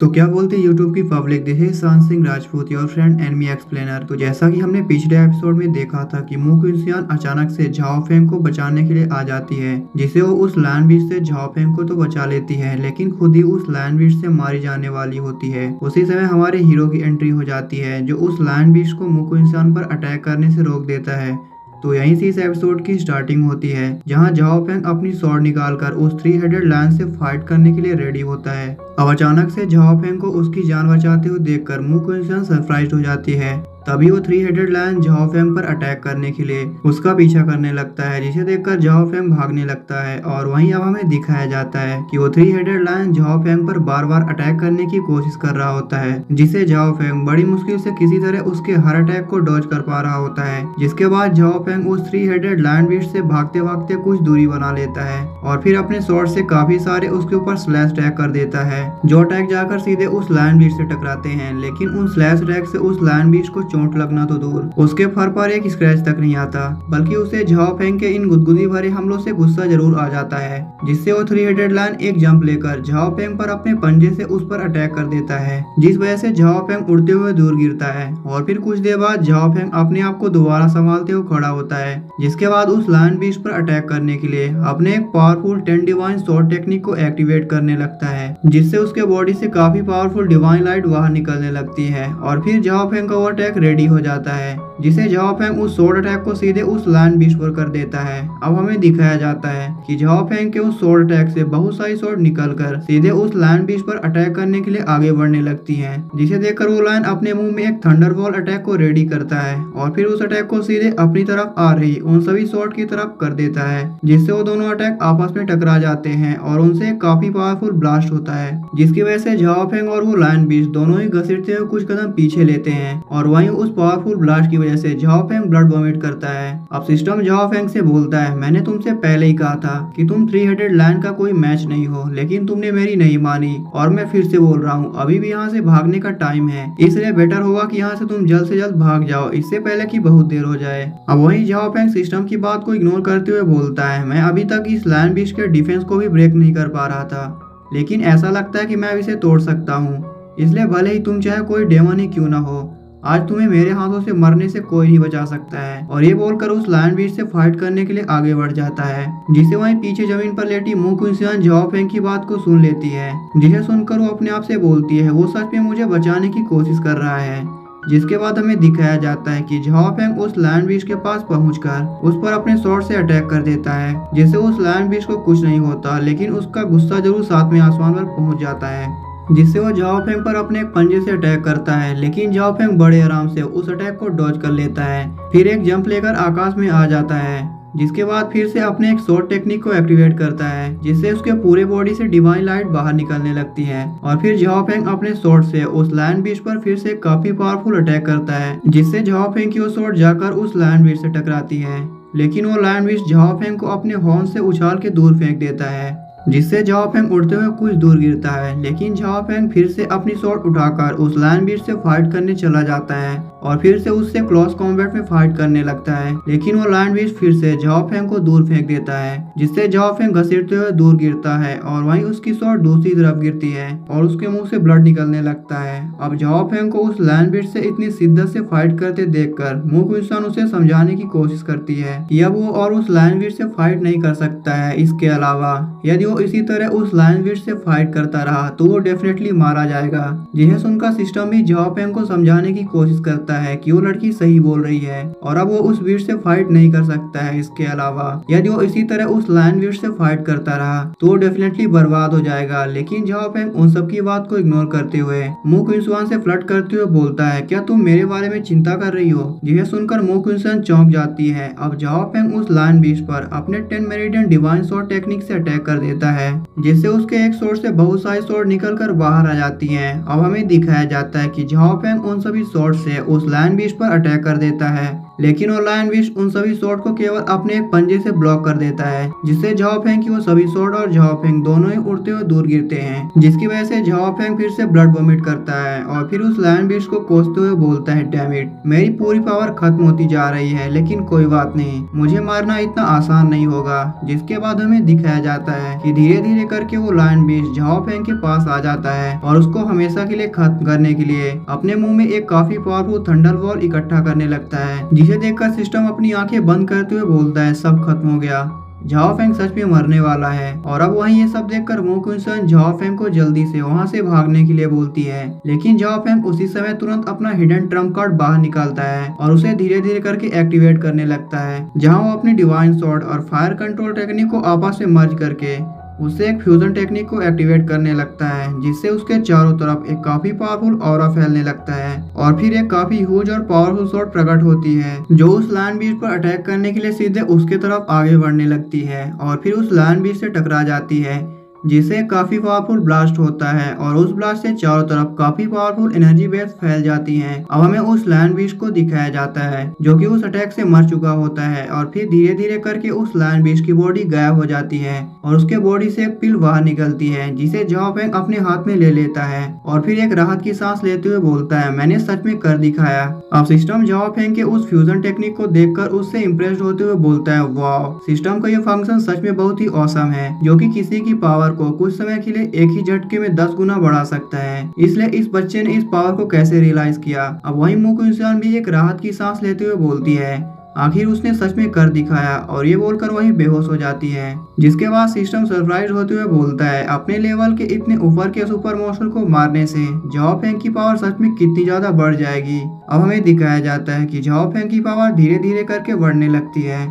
तो क्या बोलते हैं यूट्यूब की पब्लिक, दिस इज शान Singh Rajput your friend enemy explainer. तो जैसा कि हमने पिछले एपिसोड में देखा था कि मू क्विंसियान अचानक से झाओ फेंग को बचाने के लिए आ जाती है, जिसे वो उस लैंड बीच से झाओ फेंग को तो बचा लेती है, लेकिन खुद ही उस लैंड बीच से मारी जाने वाली होती है। उसी समय हमारे हीरो की एंट्री हो जाती है, जो उस लैंड बीच को मू क्विंसियान पर अटैक करने से रोक देता है। तो यहीं से इस एपिसोड की स्टार्टिंग होती है, जहां झाओ फेंग अपनी स्वॉर्ड निकालकर उस 3 हेडेड लायन से फाइट करने के लिए रेडी होता है। अब अचानक से झाओ फेंग को उसकी जान बचाते हुए देखकर मू क्विंसियान सरप्राइज हो जाती है। तभी वो 3 हेडेड लायन झाओ फेंग पर अटैक करने के लिए उसका पीछा करने लगता है, जिसे देखकर झाओ फेंग भागने लगता है। और वहीं अब हमें दिखाया जाता है कि वो 3 हेडेड लायन झाओ फेंग पर बार बार अटैक करने की कोशिश कर रहा होता है, जिसे झाओ फेंग बड़ी मुश्किल से किसी तरह उसके हर अटैक को डॉज कर पा रहा होता है। जिसके बाद झाओ फेंग उस 3 हेडेड लायन बीस्ट से भागते भागते कुछ दूरी बना लेता है और फिर अपने स्वॉर्ड से काफी सारे उसके ऊपर स्लैश अटैक कर देता है, जो अटैक जाकर सीधे उस लायन बीस्ट से टकराते हैं। लेकिन उन स्लैश अटैक से उस लायन बीस्ट को चोट लगना तो दूर, उसके फर पर एक स्क्रैच तक नहीं आता, बल्कि उसे झाओ फेंग के इन गुदगुदी भरे हमलों से गुस्सा जरूर आ जाता है, जिससे वो 3 हेडेड लायन एक जंप लेकर झाओ फेंग पर अपने पंजे से उस पर अटैक कर देता है, जिस वजह से झाओ फेंग उड़ते हुए दूर गिरता है। और फिर कुछ देर बाद झाओ फेंग अपने आप को दोबारा संभालते हुए खड़ा होता है, जिसके बाद उस लायन बीस्ट पर अटैक करने के लिए अपने एक पावरफुल 10 डिवाइन स्वॉर्ड टेक्निक को एक्टिवेट करने लगता है, जिससे उसके बॉडी से काफी पावरफुल डिवाइन लाइट बाहर निकलने लगती है। और फिर झाओ फेंग का वो अटैक रेडी हो जाता है, जिसे झाओ फेंग उस स्वॉर्ड अटैक को सीधे उस लायन बीस्ट पर कर देता है। अब हमें दिखाया जाता है कि झाओ फेंग के उस स्वॉर्ड अटैक से बहुत सारी स्वॉर्ड निकलकर सीधे उस लायन बीस्ट पर अटैक करने के लिए आगे बढ़ने लगती हैं, जिसे देखकर वो लायन अपने मुंह में एक थंडरबॉल अटैक को रेडी करता है और फिर उस अटैक को सीधे अपनी तरफ आ रही उन सभी स्वॉर्ड की तरफ कर देता है, जिससे वो दोनों अटैक आपस में टकरा जाते हैं और उनसे काफी पावरफुल ब्लास्ट होता है, जिसकी वजह से झाओ फेंग और वो लायन बीस्ट दोनों ही घसीटते हुए कुछ कदम पीछे लेते हैं। और वहीं उस पावरफुल ब्लास्ट की वजह से झाओ फेंग ब्लड वॉमिट करता है। अब सिस्टम झाओ फेंग से बोलता है, मैंने तुमसे पहले ही कहा था कि तुम 3 हेडेड लायन का कोई मैच नहीं हो, लेकिन तुमने मेरी नहीं मानी। और मैं फिर से बोल रहा हूँ, अभी भी यहाँ से भागने का टाइम है, इसलिए बेटर होगा कि यहाँ से तुम जल्द से जल्द भाग जाओ, इससे पहले कि बहुत देर हो जाए। अब वहीं झाओ फेंग सिस्टम की बात को इग्नोर करते हुए बोलता है, मैं अभी तक इस लायन बीस्ट के डिफेंस को भी ब्रेक नहीं कर पा रहा था, लेकिन ऐसा लगता है कि मैं अब इसे तोड़ सकता हूँ। इसलिए भले ही तुम चाहे कोई डेमन ही क्यों ना हो, आज तुम्हें मेरे हाथों से मरने से कोई नहीं बचा सकता है। और ये बोलकर उस लायन बीस्ट से फाइट करने के लिए आगे बढ़ जाता है, जिसे वहीं पीछे जमीन पर लेटी मू क्विंसियान झाओ फेंग की बात को सुन लेती है, जिसे सुनकर वो अपने आप से बोलती है, वो सच में मुझे बचाने की कोशिश कर रहा है। जिसके बाद हमें दिखाया जाता है कि झाओ फेंग उस लायन बीस्ट के पास पहुंचकर उस पर अपने स्वॉर्ड से अटैक कर देता है, जिससे उस लायन बीस्ट को कुछ नहीं होता, लेकिन उसका गुस्सा जरूर सातवें आसमान पर पहुंच जाता है, जिससे वो झाओ फेंग पर अपने एक पंजे से अटैक करता है। लेकिन झाओ फेंग बड़े आराम से उस अटैक को डॉज कर लेता है, फिर एक जंप लेकर आकाश में आ जाता है, जिसके बाद फिर से अपने एक स्वॉर्ड टेक्निक को एक्टिवेट करता है, जिससे उसके पूरे बॉडी से डिवाइन लाइट बाहर निकलने लगती है। और फिर झाओ फेंग अपने स्वॉर्ड से उस लायन बीस्ट पर फिर से काफी पावरफुल अटैक करता है, जिससे झाओ फेंग की वो स्वॉर्ड जाकर उस लायन बीस्ट से टकराती है। लेकिन वो लायन बीस्ट झाओ फेंग को अपने हॉर्न से उछाल के दूर फेंक देता है, जिससे झाओ फेंग उड़ते हुए कुछ दूर गिरता है। लेकिन झाओ फेंग फिर से अपनी स्वॉर्ड उठाकर उस लायन बीस्ट से फाइट करने चला जाता है और फिर से उससे क्लोज कॉम्बैट में फाइट करने लगता है। लेकिन वो लायन बीस्ट फिर से झाओ फेंग को दूर फेंक देता है, जिससे झाओ फेंग घसीटते हुए दूर गिरता है और वहीं उसकी स्वॉर्ड दूसरी तरफ गिरती है और उसके मुंह से ब्लड निकलने लगता है। अब झाओ फेंग को उस लायन बीस्ट से इतनी शिद्दत से फाइट करते देखकर मू क्विंसियान उसे समझाने की कोशिश करती है कि अब वो और उस लायन बीस्ट से फाइट नहीं कर सकता है। इसके अलावा यदि वो इसी तरह उस लायन बीस्ट से फाइट करता रहा तो वो डेफिनेटली मारा जाएगा। जिसे सुनकर सिस्टम भी झाओ फेंग को समझाने की कोशिश करता है कि वो लड़की सही बोल रही है और अब वो उस बीस्ट से फाइट नहीं कर सकता है। इसके अलावा यदि वो इसी तरह उस लायन बीस्ट से फाइट करता रहा तो वो डेफिनेटली बर्बाद हो जाएगा। लेकिन झाओ फेंग उन सब की बात को इग्नोर करते हुए मू क्विंसियान से फ्लर्ट करते हुए बोलता है, क्या तुम मेरे बारे में चिंता कर रही हो? जिसे सुनकर मू क्विंसियान चौंक जाती है। अब झाओ फेंग उस लायन बीस्ट पर अपने 10 मेरिडियन डिवाइन स्वॉर्ड टेक्निक से अटैक कर देता है, जिससे उसके एक स्वॉर्ड से बहुत सारी स्वॉर्ड निकलकर बाहर आ जाती हैं। अब हमें दिखाया जाता है कि झाओ फेंग उन सभी स्वॉर्ड से उस लायन बीस्ट पर अटैक कर देता है लेकिन वो लायन बिस्ट उन सभी शॉट को केवल अपने एक पंजे से ब्लॉक कर देता है, जिससे झाओ फेंग की वो सभी शॉट और झाओ फेंग दोनों ही उड़ते हुए दूर गिरते हैं, जिसकी वजह से झाओ फेंग फिर से ब्लड वॉमिट करता है और फिर उस लायन बिस्ट को कोसते हुए बोलता है, डैम इट, मेरी पूरी पावर खत्म होती जा रही है, लेकिन कोई बात नहीं, मुझे मारना इतना आसान नहीं होगा। जिसके बाद हमें दिखाया जाता है कि धीरे धीरे करके वो लायन बिस्ट झाओ फेंग के पास आ जाता है और उसको हमेशा के लिए खत्म करने के लिए अपने मुंह में एक काफी पावरफुल थंडर बॉल इकट्ठा करने लगता है, जिसे देखकर सिस्टम अपनी आंखें बंद करते हुए बोलता है, सब खत्म हो गया, झाओ फेंग सच में मरने वाला है। और अब वहीं ये सब देखकर मू कुनसन झाओ फेंग को जल्दी से वहां से भागने के लिए बोलती है, लेकिन झाओ फेंग उसी समय तुरंत अपना हिडन ट्रम्प कार्ड बाहर निकालता है और उसे धीरे धीरे करके एक्टिवेट करने लगता है, जहां वो अपनी डिवाइन स्वॉर्ड और फायर कंट्रोल टेक्निक को आपस में मर्ज करके उससे एक फ्यूजन टेक्निक को एक्टिवेट करने लगता है, जिससे उसके चारों तरफ एक काफी पावरफुल ऑरा फैलने लगता है और फिर एक काफी ह्यूज और पावरफुल शॉट प्रकट होती है, जो उस लायन बीस्ट पर अटैक करने के लिए सीधे उसके तरफ आगे बढ़ने लगती है और फिर उस लायन बीस्ट से टकरा जाती है, जिससे काफी पावरफुल ब्लास्ट होता है और उस ब्लास्ट से चारों तरफ काफी पावरफुल एनर्जी वेव्स फैल जाती हैं। अब हमें उस लायन बीस्ट को दिखाया जाता है जो कि उस अटैक से मर चुका होता है और फिर धीरे धीरे करके उस लायन बीस्ट की बॉडी गायब हो जाती है और उसके बॉडी से एक पिल बाहर निकलती है, जिसे झाओ फेंग अपने हाथ में ले लेता है और फिर एक राहत की सांस लेते हुए बोलता है, मैंने सच में कर दिखाया। अब सिस्टम झाओ फेंग के उस फ्यूजन टेक्निक को देखकर उससे इम्प्रेस्ड होते हुए बोलता है, वाह, सिस्टम का ये फंक्शन सच में बहुत ही औसम है, जो कि किसी की पावर को कुछ समय के लिए एक ही झटके में 10 गुना बढ़ा सकता है। इसलिए इस बच्चे ने इस पावर को कैसे रियलाइज किया। अब वही मू कुनसन भी एक राहत की सांस लेते हुए बोलती है, आखिर उसने सच में कर दिखाया, और ये बोलकर वही बेहोश हो जाती है। जिसके बाद सिस्टम सरप्राइज होते हुए बोलता है, अपने लेवल के इतने ऊपर के सुपर मॉन्स्टर को मारने से झाओ फेंग की पावर सच में कितनी ज्यादा बढ़ जाएगी। अब हमें दिखाया जाता है कि झाओ फेंग की पावर धीरे धीरे करके बढ़ने लगती है,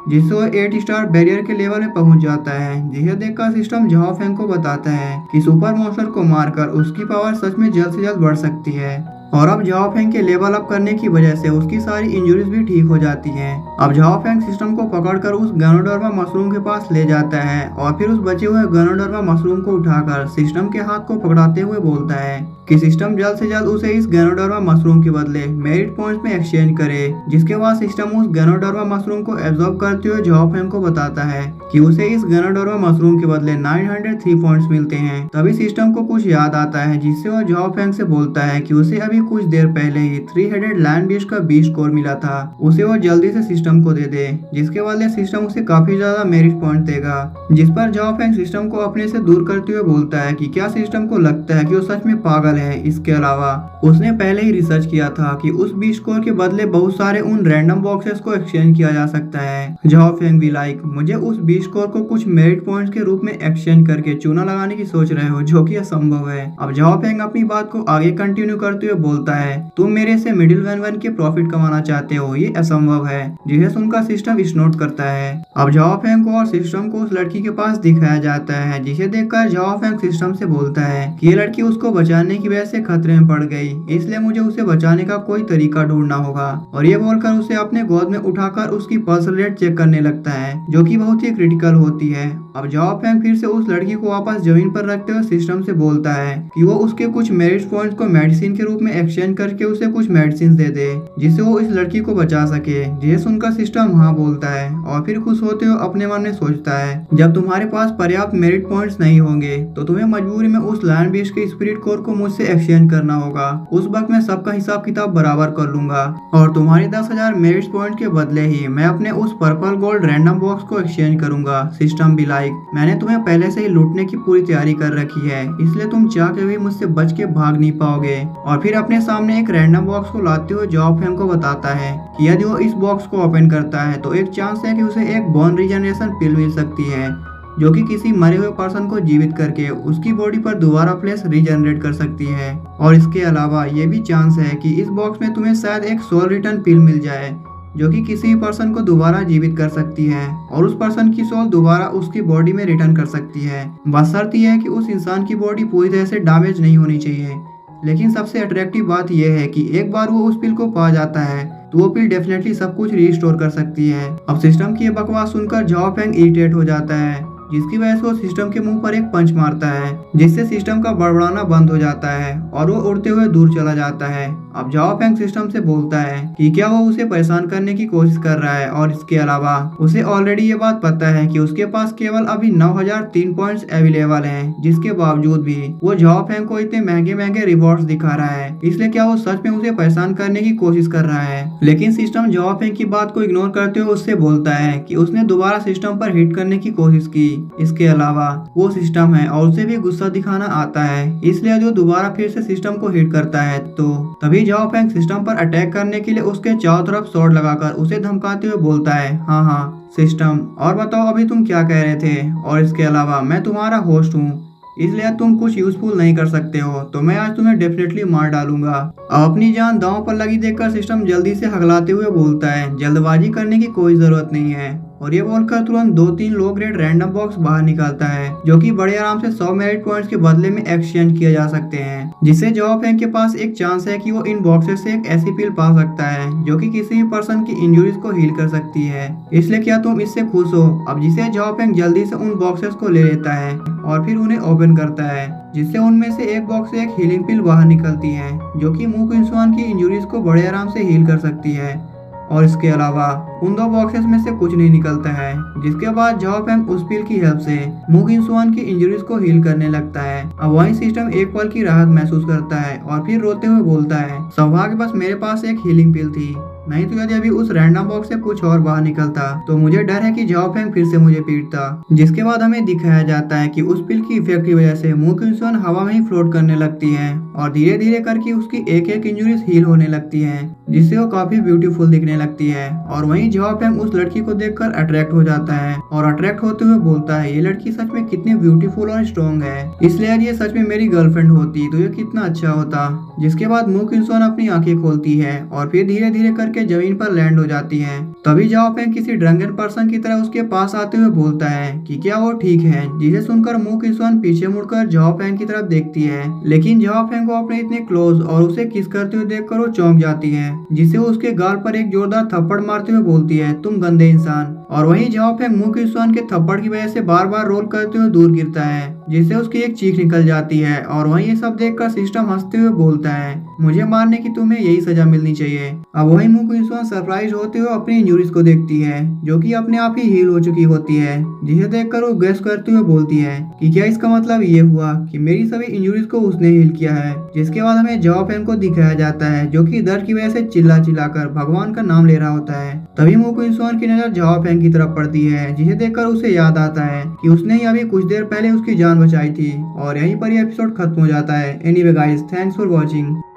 जिससे वो 8 स्टार बैरियर के लेवल में पहुंच जाता है, जिसे देखकर सिस्टम झाओ फेंग को बताता है कि सुपर मॉन्स्टर को मारकर उसकी पावर सच में जल्द से जल्द बढ़ सकती है। और अब झाओ फेंग के लेवल अप करने की वजह से उसकी सारी इंजरीज भी ठीक हो जाती हैं। अब झाओ फेंग सिस्टम को पकड़कर उस गैनोडर्मा मशरूम के पास ले जाता है और फिर उस बचे हुए गैनोडर्मा मशरूम को उठाकर सिस्टम के हाथ को पकड़ाते हुए बोलता है कि सिस्टम जल्द से जल्द उसे इस गैनोडर्मा मशरूम के बदले मेरिट पॉइंट्स में एक्सचेंज करे। जिसके बाद सिस्टम उस गैनोडर्मा मशरूम को एब्जॉर्ब करते हुए झाओ फेंग को बताता है कि उसे इस गैनोडर्मा मशरूम के बदले 903 पॉइंट्स मिलते हैं। तभी सिस्टम को कुछ याद आता है, जिससे वो झाओ फेंग से बोलता है कि उसे अभी कुछ देर पहले ही 3 हेडेड लायन बीस्ट का 20 स्कोर मिला था, उसे वो जल्दी से सिस्टम को दे दे, जिसके बदले सिस्टम उसे काफी ज्यादा मेरिट पॉइंट देगा। जिस पर झाओ फेंग सिस्टम को अपने से दूर करते हुए बोलता है कि क्या सिस्टम को लगता है कि वो सच में पागल है। इसके अलावा उसने पहले ही रिसर्च किया था कि उस 20 स्कोर के बदले बहुत सारे उन रैंडम बॉक्सेस को एक्सचेंज किया जा सकता है। झाओ फेंग भी लाइक, मुझे उस 20 स्कोर को कुछ मेरिट पॉइंट्स के रूप में एक्सचेंज करके चूना लगाने की सोच रहे हो, जो कि असंभव है। अब झाओ फेंग अपनी बात को आगे कंटिन्यू करते हुए बोलता है, तुम मेरे से मिडिल वैन वन के प्रॉफिट कमाना चाहते हो, ये असंभव है। जिसे सुनकर सिस्टम स्नोट करता है। अब झाओ फेंग को और सिस्टम को उस लड़की के पास दिखाया जाता है, जिसे देखकर झाओ फेंग सिस्टम से बोलता है कि ये लड़की उसको बचाने की वजह से खतरे में पड़ गई, इसलिए मुझे उसे बचाने का कोई तरीका ढूंढना होगा। और ये बोलकर उसे अपने गोद में उठाकर उसकी पल्स रेट चेक करने लगता है, जो कि बहुत ही क्रिटिकल होती है। अब झाओ फेंग फिर से उस लड़की को वापस जमीन पर रखते हुए सिस्टम से बोलता है कि वो उसके कुछ मेरिट पॉइंट्स को मेडिसिन के रूप में एक्सचेंज करके उसे कुछ मेडिसिन दे दे, जिससे वो इस लड़की को बचा सके। जिसे सुनकर सिस्टम हाँ बोलता है और फिर खुश होते हुए अपने मन में सोचता है, जब तुम्हारे पास पर्याप्त मेरिट पॉइंट्स नहीं होंगे तो तुम्हें मजबूरी में उस लायन बीस्ट के स्पिरिट कोर को मुझसे एक्सचेंज करना होगा। उस वक्त मैं सबका हिसाब किताब बराबर कर लूंगा और तुम्हारे 10,000 मेरिट पॉइंट के बदले ही मैं अपने उस पर्पल गोल्ड रैंडम बॉक्स को एक्सचेंज करूंगा। सिस्टम भी लाइक, मैंने तुम्हें पहले से ही लूटने की पूरी तैयारी कर रखी है, इसलिए तुम चाह के भी मुझसे बच के भाग नहीं पाओगे। और फिर अपने सामने एक रैंडम बॉक्स को लाते हुए झाओ फेंग को बताता है कि यदि वो इस बॉक्स को ओपन करता है तो एक चांस है कि उसे एक बोन रीजनरेशन पिल मिल सकती है, जो कि किसी मरे हुए पर्सन को जीवित करके उसकी बॉडी पर दोबारा फ्लैश रीजनरेट कर सकती है। और इसके अलावा ये भी चांस है कि इस बॉक्स में तुम्हें शायद एक सोल रिटर्न पिल मिल जाए, जो कि किसी पर्सन को दोबारा जीवित कर सकती है और उस पर्सन की सोल दोबारा उसकी बॉडी में रिटर्न कर सकती है। बस शर्त यह है कि उस इंसान की बॉडी पूरी तरह से डैमेज नहीं होनी चाहिए। लेकिन सबसे अट्रैक्टिव बात यह है कि एक बार वो उस पिल को पा जाता है तो वो पिल डेफिनेटली सब कुछ रिस्टोर कर सकती है। अब सिस्टम की ये बकवास सुनकर झाओ फेंग इरिटेट हो जाता है जिसकी वजह से वो सिस्टम के मुंह पर एक पंच मारता है, जिससे सिस्टम का बड़बड़ाना बंद हो जाता है और वो उड़ते हुए दूर चला जाता है। अब जाओ फेंग सिस्टम से बोलता है कि क्या वो उसे परेशान करने की कोशिश कर रहा है, और इसके अलावा उसे ऑलरेडी ये बात पता है कि उसके पास केवल अभी 9003 पॉइंट्स अवेलेबल हैं, जिसके बावजूद भी वो जाओ फेंग को इतने महंगे महंगे रिवॉर्ड्स दिखा रहा है। इसलिए क्या वो सच में उसे परेशान करने की कोशिश कर रहा है। लेकिन सिस्टम जाओ फेंग की बात को इग्नोर करते हुए उससे बोलता है कि उसने दोबारा सिस्टम पर हिट करने की कोशिश की। इसके अलावा वो सिस्टम है और उसे भी गुस्सा दिखाना आता है, इसलिए जो दोबारा फिर से सिस्टम को हिट करता है तो तभी जाओ फेंग सिस्टम पर अटैक करने के लिए उसके चारों तरफ शॉट लगाकर उसे धमकाते हुए बोलता है, हाँ हाँ सिस्टम, और बताओ अभी तुम क्या कह रहे थे, और इसके अलावा मैं तुम्हारा होस्ट हूँ, इसलिए तुम कुछ यूजफुल नहीं कर सकते हो, तो मैं आज तुम्हें डेफिनेटली मार डालूंगा। अब अपनी जान दांव पर लगी देखकर सिस्टम जल्दी से हगलाते हुए बोलता है, जल्दबाजी करने की कोई जरूरत नहीं है, और ये बोलकर तुरंत 2-3 लो ग्रेड रैंडम बॉक्स बाहर निकालता है, जो कि बड़े आराम से 100 मेरिट पॉइंट्स के बदले में एक्सचेंज किए जा सकते हैं, जिससे जाओ फेंग के पास एक चांस है कि वो इन बॉक्सेस से एक ऐसी पिल पा सकता है जो कि किसी भी पर्सन की इंजुरीज को हील कर सकती है। इसलिए क्या तुम इससे खुश हो? अब जिसे जाओ फेंग जल्दी से उन बॉक्सेस को ले लेता है और फिर उन्हें ओपन करता है, जिससे उनमें से एक बॉक्स से एक हीलिंग पिल बाहर निकलती है, जो कि मू क्विंसुआन की इंजुरीज को बड़े आराम से हील कर सकती है। और इसके अलावा उन 2 बॉक्सेस में से कुछ नहीं निकलता है, जिसके बाद जाओ फेंग उस पिल की हेल्प से मू क्विंसुआन की इंजरीज को हील करने लगता है। अब वही सिस्टम एक पल की राहत महसूस करता है और फिर रोते हुए बोलता है, सौभाग्यवश मेरे पास एक हीलिंग पिल थी, नहीं तो यदि अभी उस रैंडम बॉक्स से कुछ और बाहर निकलता तो मुझे डर है कि जाओ फेंग फिर से मुझे पीटता। जिसके बाद हमें दिखाया जाता है कि उस पिल की इफेक्ट की वजह से मू क्विंसुआन हवा में ही फ्लोट करने लगती है और धीरे धीरे करके उसकी एक एक इंजुरीज हील होने लगती है, जिससे वो काफी ब्यूटीफुल दिखने लगती है। और वहीं जाओ फेंग उस लड़की को देखकर अट्रैक्ट हो जाता है और अट्रैक्ट होते हुए बोलता है, ये लड़की सच में कितनी ब्यूटीफुल और स्ट्रॉन्ग है, इसलिए यदि ये सच में मेरी गर्लफ्रेंड होती तो ये कितना अच्छा होता। जिसके बाद मू क्विंसुआन अपनी आंखें खोलती है और फिर धीरे धीरे करके जमीन पर लैंड हो जाती है। तभी जाओ फेंग किसी ड्रंकन पर्सन की तरह उसके पास आते हुए बोलता है कि क्या वो ठीक है, जिसे सुनकर मू क्विंसुआन पीछे मुड़कर जाओ फेंग की तरफ देखती है, लेकिन जाओ फेंग को अपने इतने क्लोज और उसे किस करते हुए देखकर वो चौंक जाती है, जिससे वो उसके गाल पर एक जोरदार थप्पड़ मारते हुए बोलती है, तुम गंदे इंसान। और वहीं जाओ फेंग मू क्विंसुआन के थप्पड़ की वजह से बार बार रोल करते हुए दूर गिरता है, जिससे उसकी एक चीख निकल जाती है। और वहीं ये सब देखकर सिस्टम हंसते हुए बोलता है, मुझे मारने की तुम्हें यही सजा मिलनी चाहिए। अब वहीं मू क्विंसुआन सरप्राइज होते हुए अपनी इंजुरीज को देखती है, जो कि अपने आप ही हील हो चुकी होती है, जिसे देखकर वो गेस करते हुए बोलती है कि क्या इसका मतलब ये हुआ कि मेरी सभी इंजुरीज को उसने हील किया है। जिसके बाद हमें जाओ फेंग को दिखाया जाता है, जो कि दर्द की वजह से चिल्ला चिल्लाकर भगवान का नाम ले रहा होता है। तभी मू क्विंसुआन की नजर जाओ फेंग की तरफ पड़ती है, जिसे देखकर उसे याद आता है कि उसने ही अभी कुछ देर पहले उसकी जान बचाई थी। और यहीं पर यह एपिसोड खत्म हो जाता है। Anyway guys, thanks for watching.